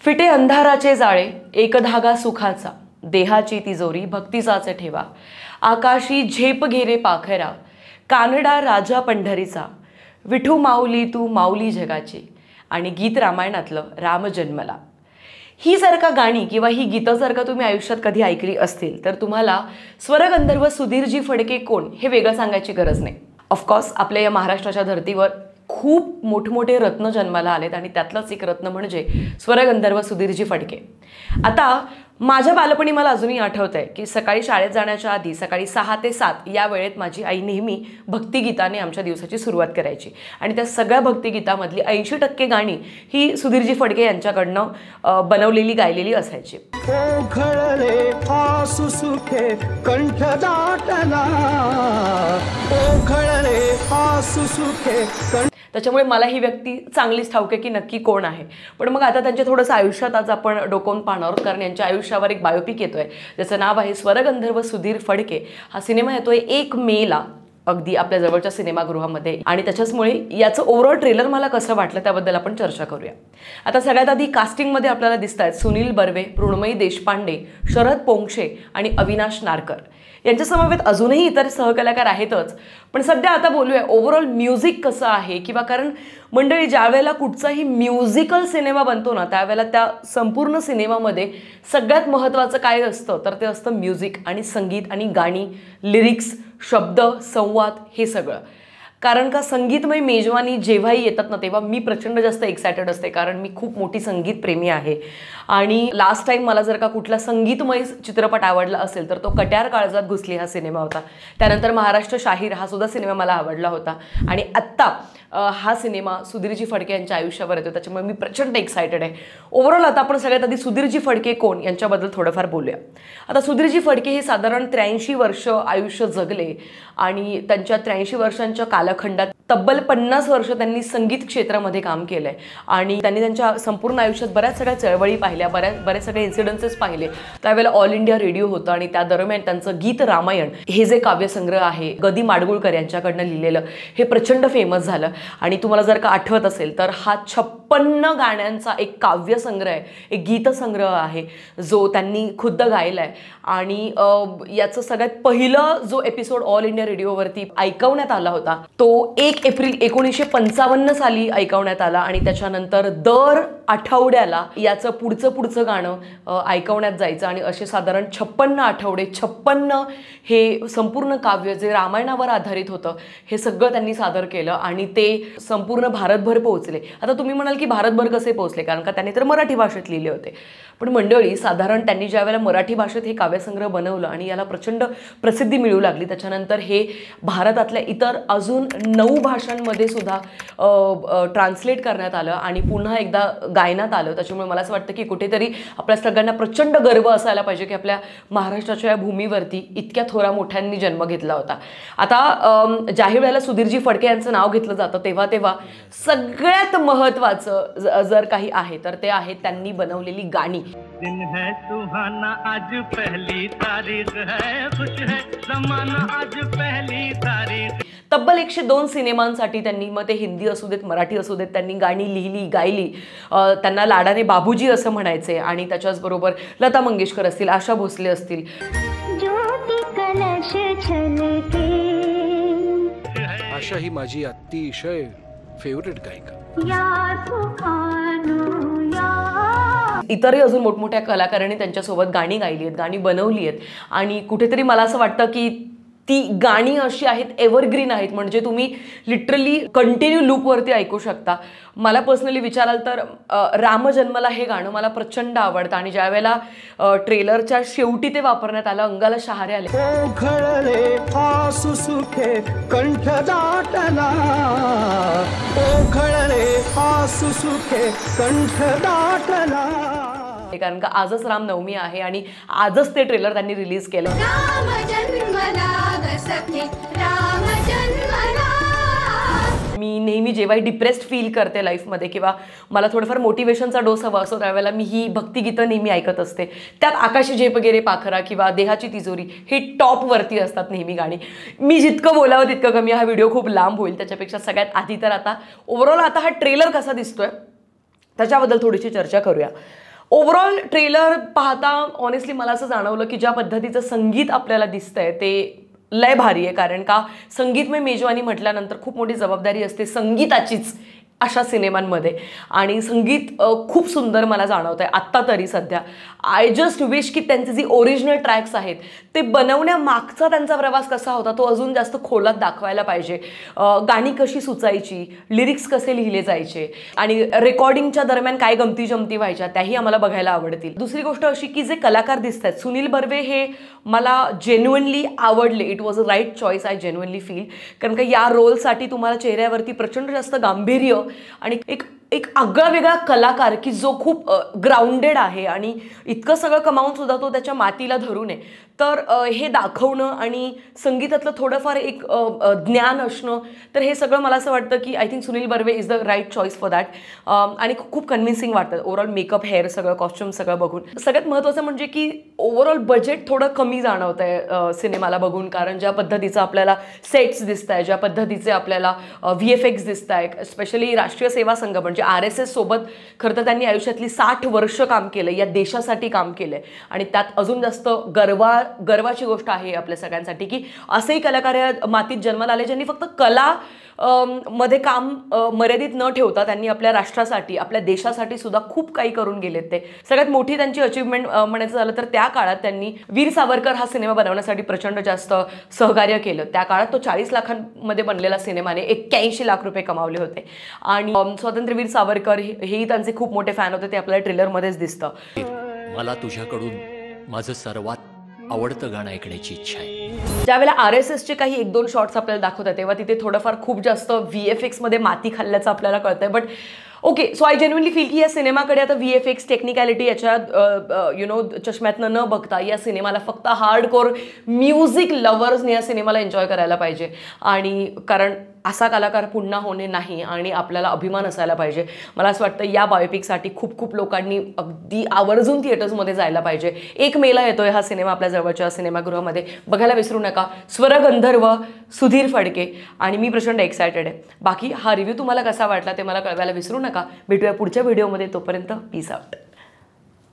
फिटे अंधाराचे जाळे एक धागा सुखाचा, देहाची तिजोरी भक्तीचाच ठेवा, आकाशी झेप घेरे पाखरा, कानडा राजा पंढरीचा, विठू माऊली तू माऊली जगाची, आणि गीत रामायणातलं राम जन्मला. ही जर का गाणी किंवा ही गीतं जर का तुम्ही आयुष्यात कधी ऐकली असतील तर तुम्हाला स्वरगंधर्व सुधीरजी फडके कोण हे वेगळं सांगायची गरज नाही. ऑफकोर्स आपल्या या महाराष्ट्राच्या धर्तीवर खूप मोठमोठे रत्न जन्माला आलेत आणि त्यातलंच एक रत्न म्हणजे स्वरगंधर्व सुधीरजी फडके. आता माझ्या बालपणी मला अजूनही आठवत आहे की सकाळी शाळेत जाण्याच्या आधी सकाळी 6 ते 7 या वेळेत माझी आई नेहमी भक्तिगीताने आमच्या दिवसाची सुरुवात करायची आणि त्या सगळ्या भक्तिगीतामधली 80% गाणी ही सुधीरजी फडके यांच्याकडनं बनवलेली गायलेली असायची. ओघळले आसु सुखे कंठ दाटला, ओघळले आसु सुखे कंठ. त्याच्यामुळे मला ही व्यक्ती चांगलीच ठाऊक आहे की नक्की कोण आहे. पण मग आता त्यांच्या थोडंसं आयुष्यात आज आपण डोकावून पाहणार आहोत, कारण यांच्या आयुष्यावर एक बायोपिक येतोय ज्याचं नाव आहे स्वरगंधर्व सुधीर फडके. हा सिनेमा येतोय 1 मेला अगदी आपल्या जवळच्या सिनेमागृहामध्ये आणि त्याच्याचमुळे याचं ओव्हरऑल ट्रेलर मला कसं वाटलं त्याबद्दल आपण चर्चा करूया. आता सगळ्यात आधी कास्टिंगमध्ये आपल्याला दिसत आहेत सुनील बर्वे, मृण्मयी देशपांडे, शरद पोंक्षे आणि अविनाश नारकर. यांच्या समवेत अजूनही इतर सहकलाकार आहेतच, पण सध्या आता बोलूया ओव्हरऑल म्युझिक कसं आहे. किंवा कारण मंडळी ज्या वेळेला कुठचाही म्युझिकल सिनेमा बनतो ना त्यावेळेला त्या संपूर्ण सिनेमामध्ये सगळ्यात महत्त्वाचं काय असतं तर ते असतं म्युझिक आणि संगीत आणि गाणी, लिरिक्स, शब्द, संवाद हे सगळं. कारण का संगीतमय मेजवानी जेव्हाही येतात ना तेव्हा मी प्रचंड जास्त एक्सायटेड असते, कारण मी खूप मोठी संगीत प्रेमी आहे. आणि लास्ट टाइम मला जर का कुठला संगीतमय चित्रपट आवडला असेल तर तो कट्यार काळजात घुसली हा सिनेमा होता. त्यानंतर महाराष्ट्र शाहीर हा सुद्धा सिनेमा मला आवडला होता आणि आत्ता हा सिनेमा सुधीरजी फडके यांच्या आयुष्यावर येतो, त्याच्यामुळे मी प्रचंड एक्सायटेड आहे. ओव्हरऑल आता आपण सगळ्यात आधी सुधीरजी फडके कोण यांच्याबद्दल थोडंफार बोलूया. आता सुधीरजी फडके हे साधारण 83 वर्ष आयुष्य जगले आणि त्यांच्या 83 वर्षांच्या कालखंडात तब्बल 50 वर्ष त्यांनी संगीत क्षेत्रामध्ये काम केलं आहे आणि त्यांनी त्यांच्या संपूर्ण आयुष्यात बऱ्याच सगळ्या चळवळी पाहिल्या, बरेच सगळे इन्सिडन्सेस पाहिले. त्यावेळेला ऑल इंडिया रेडिओ होतं आणि त्या दरम्यान त्यांचं गीत रामायण हे जे काव्यसंग्रह आहे गदी माडगुळकर यांच्याकडनं लिहिलेलं हे प्रचंड फेमस झालं. आणि तुम्हाला जर का आठवत असेल तर हा 56 गाण्यांचा एक काव्यसंग्रह आहे, एक गीतसंग्रह आहे जो त्यांनी खुद्द गायला आहे. आणि याचं सगळ्यात पहिलं जो एपिसोड ऑल इंडिया रेडिओवरती ऐकवण्यात आला होता तो 1 एप्रिल 1955 साली ऐकवण्यात आला आणि त्याच्यानंतर दर आठवड्याला याचं पुढचं गाणं ऐकवण्यात जायचं आणि असे साधारण 56 आठवडे 56 हे संपूर्ण काव्य जे रामायणावर आधारित होतं हे सगळं त्यांनी सादर केलं आणि ते संपूर्ण भारतभर पोहोचले. आता तुम्ही म्हणाल की भारतभर कसे पोहोचले, कारण का त्यांनी तर मराठी भाषेत लिहिले होते. पण मंडळी साधारण त्यांनी ज्या वेळेला मराठी भाषेत हे काव्यसंग्रह बनवलं आणि याला प्रचंड प्रसिद्धी मिळू लागली त्याच्यानंतर हे भारतातल्या इतर अजून 9 भाषांमध्ये सुद्धा ट्रान्सलेट करण्यात आलं आणि पुन्हा एकदा गायनात आलं. त्याच्यामुळे मला असं वाटतं की कुठेतरी आपल्या सगळ्यांना प्रचंड गर्व असायला पाहिजे की आपल्या महाराष्ट्राच्या या भूमीवरती इतक्या थोरा मोठ्यांनी जन्म घेतला होता. आता ज्याही वेळेला सुधीरजी फडके यांचं नाव घेतलं जातं तेव्हा सगळ्यात महत्त्वाचं जर काही आहे तर ते आहे त्यांनी बनवलेली गाणी. दिन है सुहाना आज पहली तारीख है, खुश है जमाना आज पहली तारीख. तब्बल 102 सिनेमांसाठी त्यांनी, मग ते हिंदी असू देत मराठी असू देत, त्यांनी गाणी लिहिली गायली. त्यांना लाडाने बाबूजी असं म्हणायचे आणि त्याच्याचबरोबर लता मंगेशकर असतील, आशा भोसले असतील. आशा ही माझी अतिशय फेवरेट गायिका. इतरही अजून मोठमोठ्या कलाकारांनी त्यांच्यासोबत गाणी गायली आहेत, गाणी बनवली आहेत आणि कुठेतरी मला असं वाटतं की ती गाणी अशी आहेत एव्हरग्रीन आहेत, म्हणजे तुम्ही लिटरली कंटिन्यू लूपवरती ऐकू शकता. मला पर्सनली विचाराल तर राम जन्मला हे गाणं मला प्रचंड आवडतं आणि ज्या वेळेला ट्रेलरच्या शेवटी ते वापरण्यात आलं अंगाला शहारे आले. ओघळले आसु सुखे कंठ दाटला, ओघळले आसु सुखे कंठ दाटला. कारण का आजच रामनवमी आहे आणि आजच ते ट्रेलर त्यांनी रिलीज केलं. मी नेहमी जेव्हा डिप्रेस्ड फील करते लाईफमध्ये किंवा मला थोडंफार मोटिवेशनचा डोस हवा असतो त्यावेळेला मी ही भक्तिगीतं नेहमी ऐकत असते. त्यात आकाशी झेप गेरे पाखरा किंवा देहाची तिजोरी हे टॉपवरती असतात नेहमी गाणी. मी जितकं बोलावं तितकं कमी, हा व्हिडिओ खूप लांब होईल. त्याच्यापेक्षा सगळ्यात आधी तर आता ओव्हरऑल आता हा ट्रेलर कसा दिसतोय त्याच्याबद्दल थोडीशी चर्चा करूया. ओव्हरऑल ट्रेलर पाहता ऑनेस्टली मला असं जाणवलं की ज्या पद्धतीचं संगीत आपल्याला दिसतंय ते लय भारी आहे. कारण का संगीतमय मेजवानी म्हटल्यानंतर खूप मोठी जबाबदारी असते संगीताचीच अशा सिनेमांमध्ये, आणि संगीत खूप सुंदर मला जाणवत आहे आत्ता तरी सध्या. आय जस्ट विश की त्यांचे जी ओरिजिनल ट्रॅक्स आहेत ते बनवण्यामागचा त्यांचा प्रवास कसा होता तो अजून जास्त खोलात दाखवायला पाहिजे. गाणी कशी सुचायची, लिरिक्स कसे लिहिले जायचे, आणि रेकॉर्डिंगच्या दरम्यान काय गमती जमती व्हायच्या त्याही आम्हाला बघायला आवडतील. दुसरी गोष्ट अशी की जे कलाकार दिसत आहेत, सुनील बर्वे हे मला जेन्युइनली आवडले. It was a right choice, I genuinely feel. कारण का या रोलसाठी तुम्हाला चेहऱ्यावरती प्रचंड जास्त गांभीर्य आणि एक आगळा वेगळा कलाकार की जो खूप ग्राउंडेड आहे आणि इतकं सगळं कमावून सुद्धा तो त्याच्या मातीला धरून आहे, तर हे दाखवणं आणि संगीतातलं थोडंफार एक ज्ञान असणं, तर हे सगळं मला असं वाटतं की I think Sunil Barve is the right choice for that. आणि खूप कन्व्हिन्सिंग वाटतं ओव्हरऑल मेकअप, हेअर, सगळं कॉस्ट्युम सगळं बघून. सगळ्यात महत्त्वाचं म्हणजे की ओव्हरऑल बजेट थोडं कमी जाणवत आहे सिनेमाला बघून. कारण ज्या पद्धतीचं आपल्याला सेट्स दिसत आहे, ज्या पद्धतीचे आपल्याला VFX दिसत आहे, स्पेशली राष्ट्रीय सेवा संघ म्हणजे RSS सोबत खरं तर त्यांनी आयुष्यातली 60 वर्ष काम केलं, या देशासाठी काम केलंय. आणि त्यात अजून जास्त गर्वाची गोष्ट आहे आपल्या सगळ्यांसाठी की असेही कलाकार या मातीत जन्माला आले ज्यांनी फक्त कला मध्ये काम मर्यादित न ठेवता त्यांनी आपल्या राष्ट्रासाठी, आपल्या देशासाठी सुद्धा खूप काही करून गेलेत. ते सगळ्यात मोठी त्यांची अचीवमेंट म्हणायचं झालं तर त्या काळात त्यांनी वीर सावरकर हा सिनेमा बनवण्यासाठी प्रचंड जास्त सहकार्य केलं. त्या काळात तो 40 लाखांमध्ये बनलेला सिनेमाने 81 लाख रुपये कमावले होते. आणि स्वातंत्र्यवीर सावरकर हेही त्यांचे खूप मोठे फॅन होते, ते आपल्याला ट्रेलरमध्येच दिसतं. मला तुझ्याकडून माझं सर्वात आवडतं गाणं ऐकण्याची इच्छा आहे. ज्यावेळेला RSSचे काही 1-2 शॉट्स आपल्याला दाखवतात तेव्हा तिथे थोडंफार खूप जास्त VFX मध्ये माती खाल्ल्याचं आपल्याला कळतंय. But okay, so I genuinely feel की या सिनेमाकडे आता VFX टेक्निकॅलिटी याच्या चष्म्यातनं न बघता या सिनेमाला फक्त हार्डकोर म्युझिक लवर्सने या सिनेमाला एन्जॉय करायला पाहिजे. आणि कारण असा कलाकार पुन्हा होणे नाही आणि आपल्याला अभिमान असायला पाहिजे. मला असं वाटतं या बायोपिकसाठी खूप लोकांनी अगदी आवर्जून थिएटर्समध्ये जायला पाहिजे. 1 मेला येतोय हा सिनेमा आपल्या जवळच्या सिनेमागृहामध्ये, बघायला विसरू नका. स्वरगंधर्व, सुधीर फडके, आणि मी प्रचंड एक्सायटेड आहे. बाकी हा रिव्ह्यू तुम्हाला कसा वाटला ते मला कळवायला विसरू नका. भेटूया पुढच्या व्हिडिओमध्ये, तोपर्यंत पीस आउट.